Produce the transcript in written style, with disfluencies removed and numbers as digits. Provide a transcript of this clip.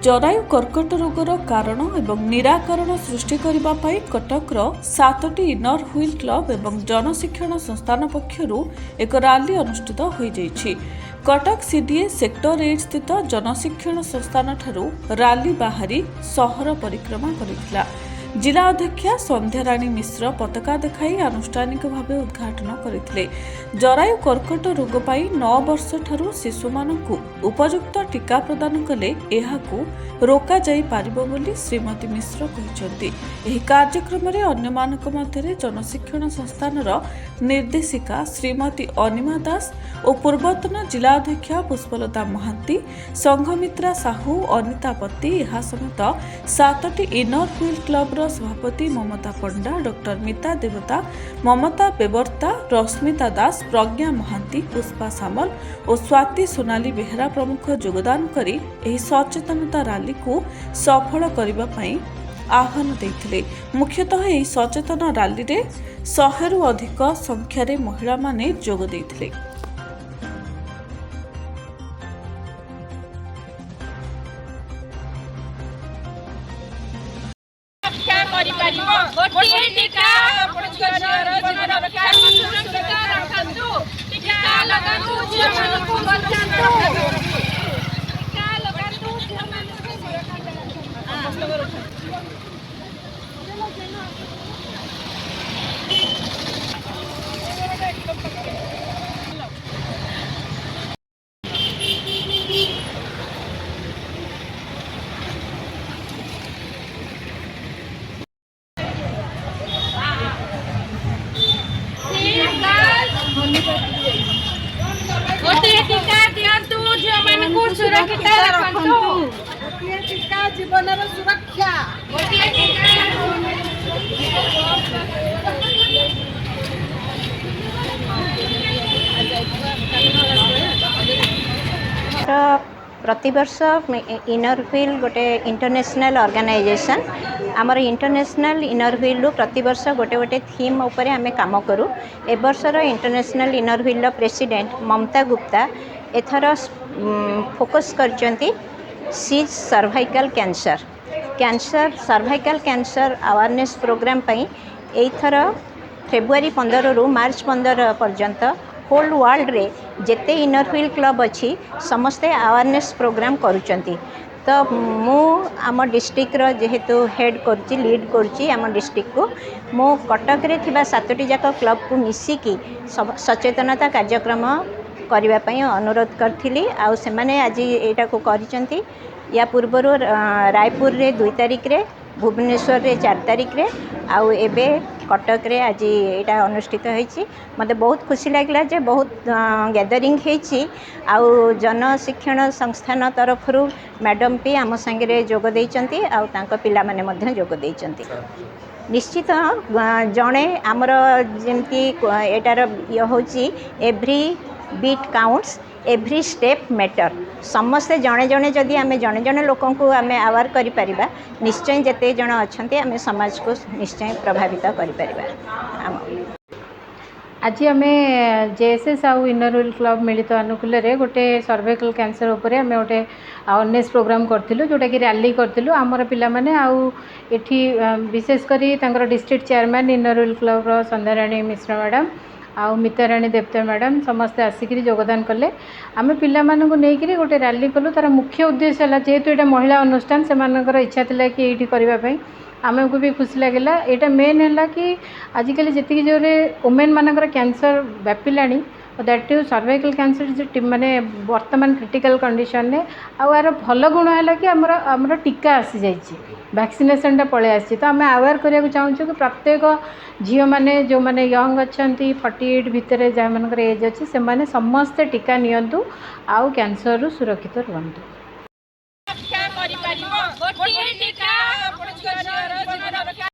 जरायु कर्कट रोगर कारण एवं निराकरण सृष्टि करने पाई कटकर 7टी इनर व्हील क्लब एवं जनशिक्षण संस्थान पक्षर एक रैली अनुष्ठित हो जाइछि। कटक सीडीए सेक्टर 8 स्थित जनशिक्षण संस्थान ठारू रैली बाहरी सहर परिक्रमा करिथिला। जिला अध्यक्षा संध्याराणी मिश्र पताका देखाई आनुष्ठानिक भाव उद्घाटन करथिले। जरायु कर्कट रोग पाई 9 वर्ष ठारू शिशुमानंकु उपयुक्त टीका प्रदान कले एहाकु रोका जाई पारिबो बोली श्रीमती मिश्र कहिसंती। एही कार्यक्रम रे अन्यमानक मध्यरे जनशिक्षण संस्थानर निर्देशिका श्रीमती अनिमा दास और पूर्वतन जिला अध्यक्षा पुष्पलता महांती, संघमित्रा साहू, अनिता पति एहा समेत 7टी इनर व्हील क्लब सभापति ममता पंडा, डॉक्टर मिता देवता, ममता बेवर्ता, रश्मिता दास, प्रज्ञा महांती, पुष्पा सामल और स्वाति सोनाली बेहरा प्रमुख योगदान करी एही सचेतनता रैली को सफल करबा पई आह्वान देथिले। मुख्यतः एही सचेतन रैली रे 100 रु अधिक संख्यारे महिला माने जोग देथिले। गोटे टीका जीवन रक्षा सुरक्षित रखंतु, टीका लगातु जीवनकु बचांतु, टीका लगातु जीवनकु सुरक्षित रखंतु। गोटे टीका दियंतु जीवनकु सुरक्षित रखंतु, गोटे टीका जीवनर सुरक्षा, गोटे टीका प्रतिवर्ष इनर व्हील गोटे इंटरनेशनल ऑर्गेनाइजेशन आमर इंटरनेशनल इनर व्हील प्रतिवर्ष गोटे गोटे थीम उपर आम काम करूँ। ए वर्षर international inner wheel president Mamata Gupta एथर फोकस करचंती सी cervical cancer cervical cancer awareness programme पई एथर फेब्रुआरी 15 रु मार्च 15 पर्यंत होल वर्ल्ड रे जेते इनर व्हील क्लब अच्छी समस्ते अवेयरनेस प्रोग्राम करुचंती। तो मु आम डिस्ट्रिक्ट रो जेहेतु हेड करची लीड करची आम डिस्ट्रिक्ट को मु कटक रे थिबा 7टी जाक क्लब को मिसिकी सचेतनता कार्यक्रम करबा पई अनुरोध करथिली। आ से माने आज एटा को करिसंती। या पूर्वर रायपुर रे 2 तारिख रे, भुवनेश्वर रे 4 तारिख रे, आउ एबे कटक रे आज एटा अनुष्ठित होईची। मते बहुत खुशी लागला जे बहुत गैदरिंग होईची। आउ जन शिक्षण संस्थान तरफरु मैडम पी आम संगे जोग देइचंती, आउ तांको पिला माने मध्ये जोग देइचंती। निश्चित जणे आमर जेमती एटार ये होची every beat counts every step matter. समस्ते जड़े जड़े जदि आम जड़े जड़े लोक आम आवार कर निश्चय जिते जन अच्छा आम समाज को निश्चय प्रभावित कर। आज आम जेएसएस आउ इनर व्हील क्लब मिलित अनुकूल गोटे सर्वाइकल कैंसर उपरे आम गोटे अवेयरनेस प्रोग्राम करथिलु, जोटा कि रैली करथिलु। आमर पिला माने आउ एठी विशेष करी तांकर district chairman inner wheel club रो संध्याराणी मिश्र मैडम आउ मिताराणी देवता मैडम समस्ते आसिक योगदान कले। आम पिला मानकु नेइकरी गोटे रैली कलु। तार मुख्य उद्देश्य है जेहेतु ये महिला अनुष्ठान से इच्छा थिला कि ये करने आमको भी खुशी लगे। यहाँ मेन है कि आजिकल जी जोरे वुमेन मानकर कैंसर व्यापिलानी दैट इज सर्वाइकल कैंसर माने वर्तमान क्रिटिकल कंडीशन ने आर भल गुण है कि आमर टीका आसी जाइए, वैक्सीनेशन पलि आसी। तो आम अवेयर करने चाहूँ कि प्रत्येक झील मैंने जो मैंने यंग अच्छा 48 भितर जहाँ मान एज अच्छी से मैंने समस्ते टीका नियंतु आउ कैंसर सुरक्षित रुहतु।